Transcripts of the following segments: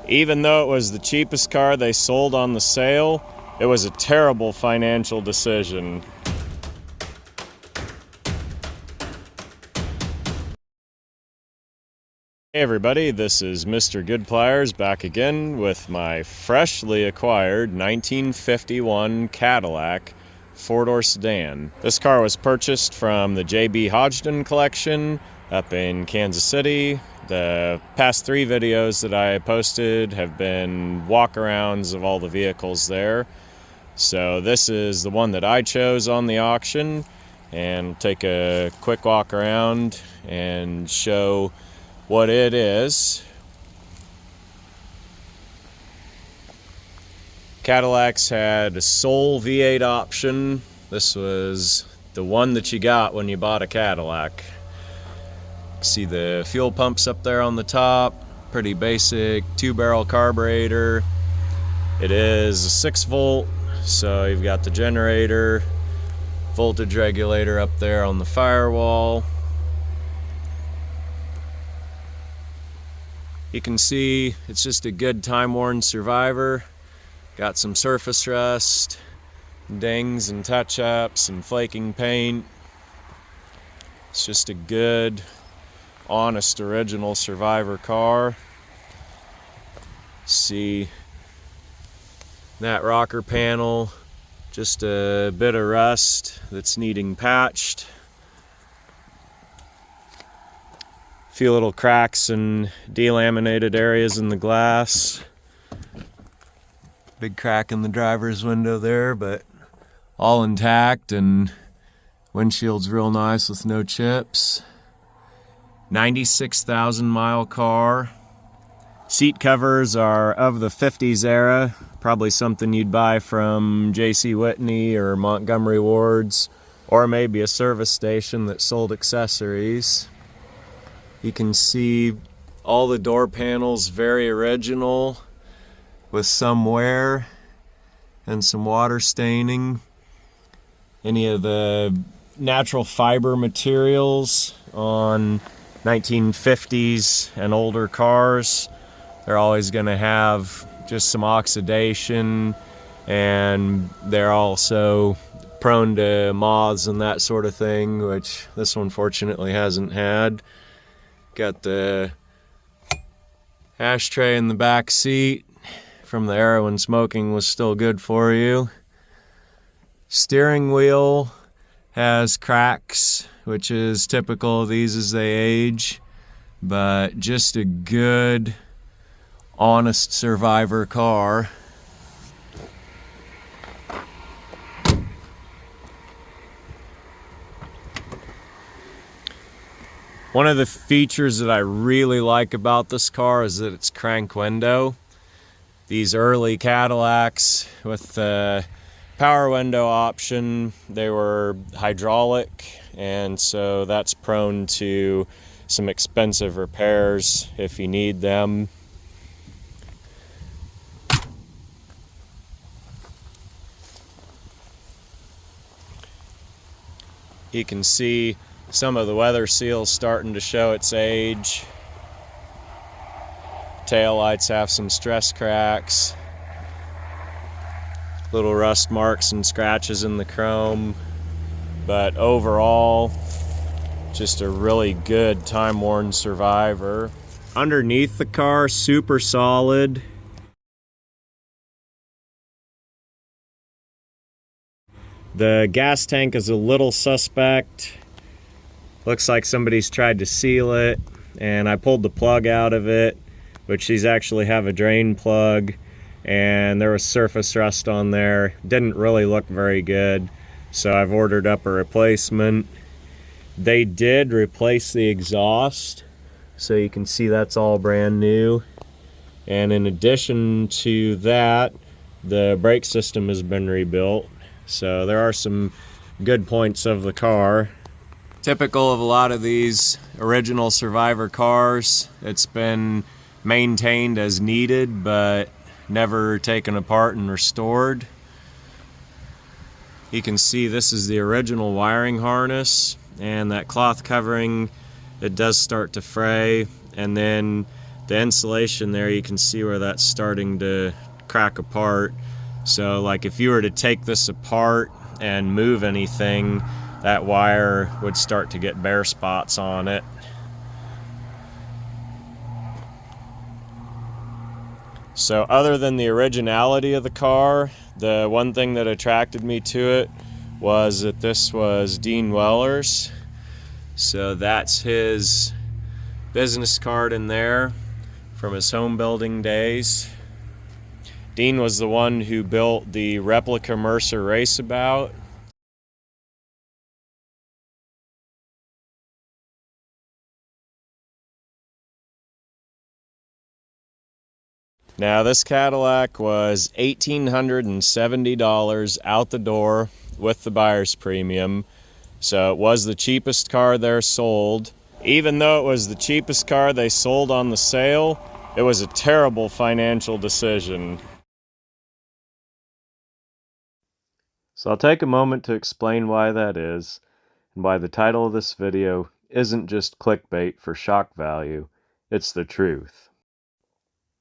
Even though it was the cheapest car they sold on the sale, it was a terrible financial decision. Hey everybody, this is Mr. Goodpliers back again with my freshly acquired 1951 Cadillac four-door sedan. This car was purchased from the JB Hodgdon collection up in Kansas City. The past 3 videos that I posted have been walk-arounds of all the vehicles there. So this is the one that I chose on the auction, and take a quick walk around and show what it is. Cadillacs had a sole V8 option. This was the one that you got when you bought a Cadillac. See the fuel pumps up there on the top. Pretty basic 2-barrel carburetor. It is a 6-volt, so you've got the generator, voltage regulator up there on the firewall. You can see it's just a good time-worn Survivor. Got some surface rust, dings and touch-ups and flaking paint. It's just a good, honest, original Survivor car. See that rocker panel, just a bit of rust that's needing patched. Few little cracks and delaminated areas in the glass. Big crack in the driver's window there, but all intact, and windshield's real nice with no chips. 96,000 mile car. Seat covers are of the 50s era, probably something you'd buy from J.C. Whitney or Montgomery Ward's, or maybe a service station that sold accessories. You can see all the door panels very original, with some wear and some water staining. Any of the natural fiber materials on 1950s and older cars, they're always going to have just some oxidation, and they're also prone to moths and that sort of thing, which this one fortunately hasn't had. Got the ashtray in the back seat from the era when smoking was still good for you. Steering wheel has cracks, which is typical of these as they age, but just a good, honest Survivor car. One of the features that I really like about this car is that it's crank window. These early Cadillacs with the power window option, they were hydraulic, and so that's prone to some expensive repairs if you need them. You can see some of the weather seals starting to show its age. Tail lights have some stress cracks. Little rust marks and scratches in the chrome. But overall, just a really good time-worn Survivor. Underneath the car, super solid. The gas tank is a little suspect. Looks like somebody's tried to seal it, and I pulled the plug out of it, which these actually have a drain plug, and there was surface rust on there. Didn't really look very good, so I've ordered up a replacement. They did replace the exhaust, so you can see that's all brand new. And in addition to that, the brake system has been rebuilt, so there are some good points of the car. Typical of a lot of these original Survivor cars, it's been maintained as needed but never taken apart and restored. You can see this is the original wiring harness, and that cloth covering, it does start to fray, and then The insulation there, you can see where that's starting to crack apart. So like if you were to take this apart and move anything, that wire would start to get bare spots on it. So other than the originality of the car, the one thing that attracted me to it was that this was Dean Weller's. So that's his business card in there from his home building days. Dean was the one who built the replica Mercer Raceabout. Now this Cadillac was $1,870 out the door with the buyer's premium. So it was the cheapest car there sold. Even though it was the cheapest car they sold on the sale, it was a terrible financial decision. So I'll take a moment to explain why that is, and why the title of this video isn't just clickbait for shock value, it's the truth.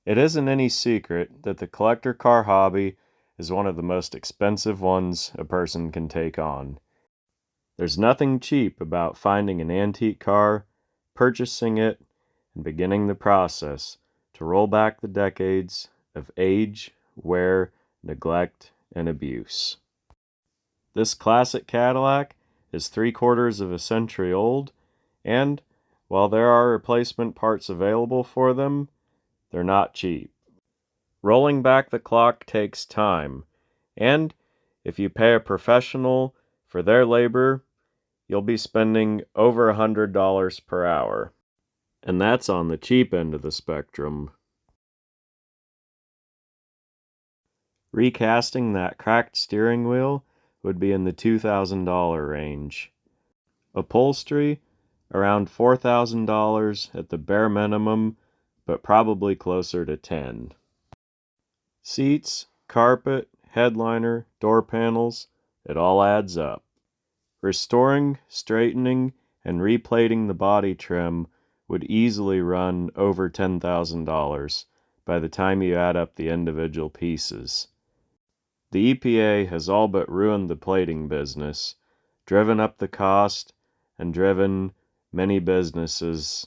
It isn't any secret that the collector car hobby is one of the most expensive ones a person can take on. There's nothing cheap about finding an antique car, purchasing it, and beginning the process to roll back the decades of age, wear, neglect, and abuse. This classic Cadillac is 3/4 of a century old, and while there are replacement parts available for them, they're not cheap. Rolling back the clock takes time, and if you pay a professional for their labor, you'll be spending over $100 per hour. And that's on the cheap end of the spectrum. Recasting that cracked steering wheel would be in the $2,000 range. Upholstery, around $4,000 at the bare minimum, but probably closer to $10,000. Seats, carpet, headliner, door panels, it all adds up. Restoring, straightening, and replating the body trim would easily run over $10,000 by the time you add up the individual pieces. The EPA has all but ruined the plating business, driven up the cost, and driven many businesses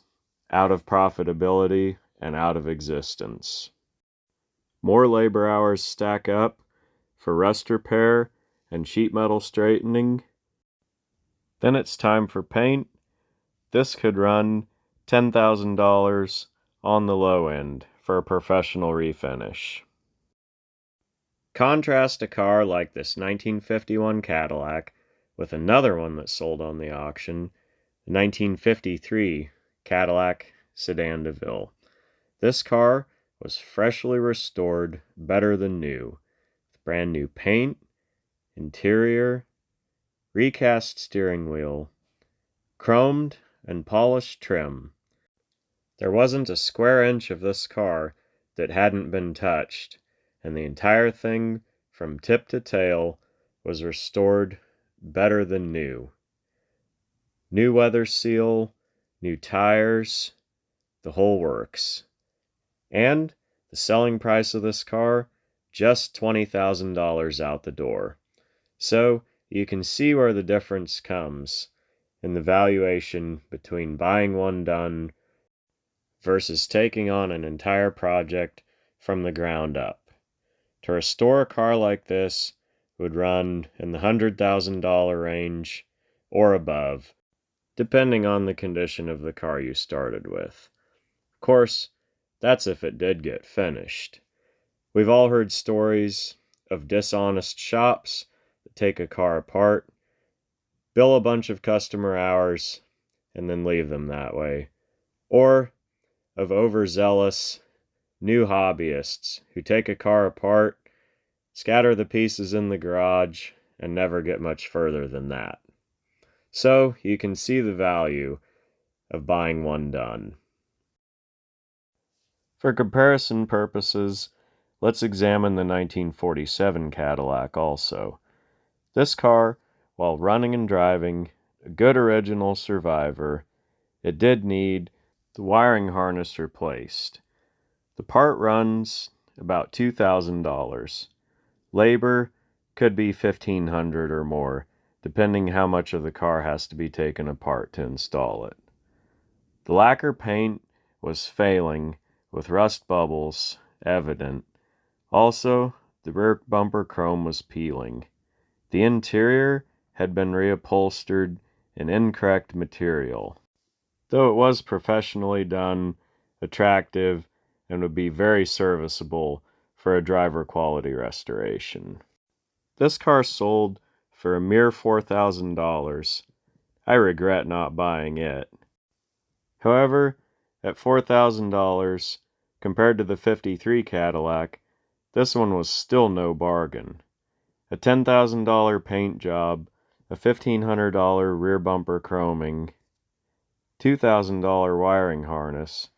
out of profitability and out of existence. More labor hours stack up for rust repair and sheet metal straightening. Then it's time for paint. This could run $10,000 on the low end for a professional refinish. Contrast a car like this 1951 Cadillac with another one that sold on the auction, the 1953 Cadillac Sedan DeVille. This car was freshly restored, better than new, with brand new paint, interior, recast steering wheel, chromed and polished trim. There wasn't a square inch of this car that hadn't been touched, and the entire thing, from tip to tail, was restored better than new. New weather seal, new tires, the whole works. And the selling price of this car, just $20,000 out the door. So you can see where the difference comes in the valuation between buying one done versus taking on an entire project from the ground up. To restore a car like this would run in the $100,000 range or above, depending on the condition of the car you started with. Of course, that's if it did get finished. We've all heard stories of dishonest shops that take a car apart, bill a bunch of customer hours, and then leave them that way. Or of overzealous new hobbyists who take a car apart, scatter the pieces in the garage, and never get much further than that. So you can see the value of buying one done. For comparison purposes, let's examine the 1947 Cadillac also. This car, while running and driving, a good original survivor, it did need the wiring harness replaced. The part runs about $2,000. Labor could be $1,500 or more, depending how much of the car has to be taken apart to install it. The lacquer paint was failing, with rust bubbles evident. Also, the rear bumper chrome was peeling. The interior had been reupholstered in incorrect material. Though it was professionally done, attractive, and would be very serviceable for a driver quality restoration. This car sold for a mere $4,000. I regret not buying it. However, at $4,000, compared to the '53 Cadillac, this one was still no bargain. A $10,000 paint job, a $1,500 rear bumper chroming, $2,000 wiring harness,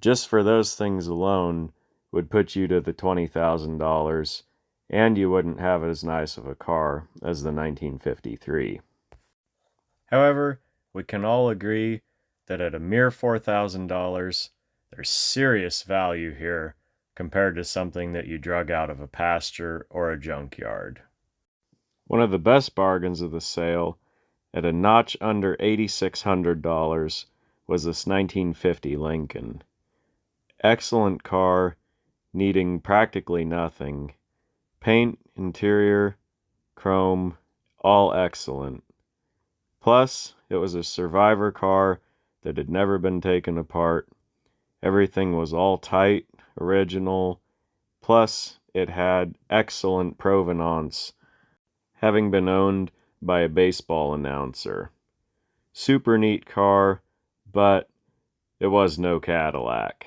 just for those things alone would put you to the $20,000, and you wouldn't have as nice of a car as the 1953. However, we can all agree that at a mere $4,000, there's serious value here compared to something that you drug out of a pasture or a junkyard. One of the best bargains of the sale, at a notch under $8,600, was this 1950 Lincoln. Excellent car, needing practically nothing. Paint, interior, chrome, all excellent. Plus, it was a survivor car that had never been taken apart. Everything was all tight, original, plus it had excellent provenance, having been owned by a baseball announcer. Super neat car, but it was no Cadillac.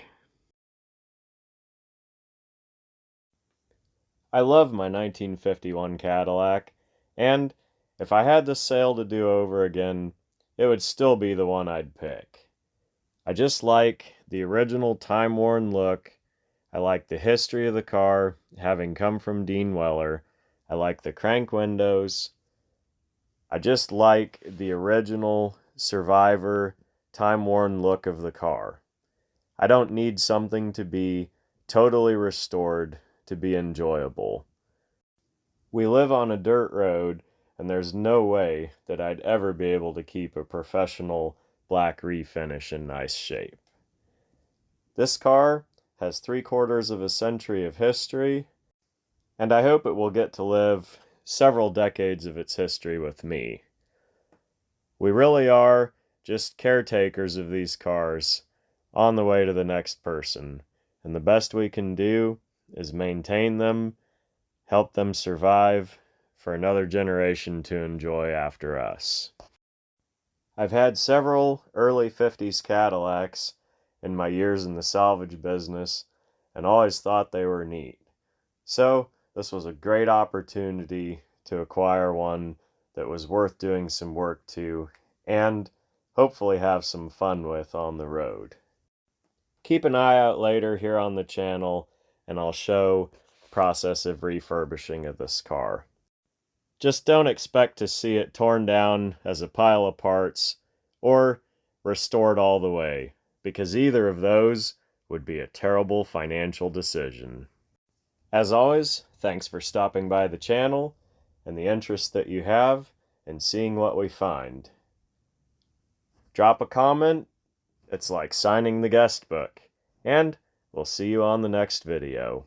I love my 1951 Cadillac, and if I had the sale to do over again, it would still be the one I'd pick. I just like the original time-worn look. I like the history of the car, having come from Dean Weller. I like the crank windows. I just like the original survivor, time-worn look of the car. I don't need something to be totally restored to be enjoyable. We live on a dirt road, and there's no way that I'd ever be able to keep a professional black refinish in nice shape. This car has 3/4 of a century of history, and I hope it will get to live several decades of its history with me. We really are just caretakers of these cars on the way to the next person, and the best we can do is maintain them, help them survive for another generation to enjoy after us. I've had several early '50s Cadillacs in my years in the salvage business and always thought they were neat. So this was a great opportunity to acquire one that was worth doing some work to and hopefully have some fun with on the road. Keep an eye out later here on the channel and I'll show the process of refurbishing of this car. Just don't expect to see it torn down as a pile of parts or restored all the way, because either of those would be a terrible financial decision. As always, thanks for stopping by the channel and the interest that you have in seeing what we find. Drop a comment, it's like signing the guest book, and we'll see you on the next video.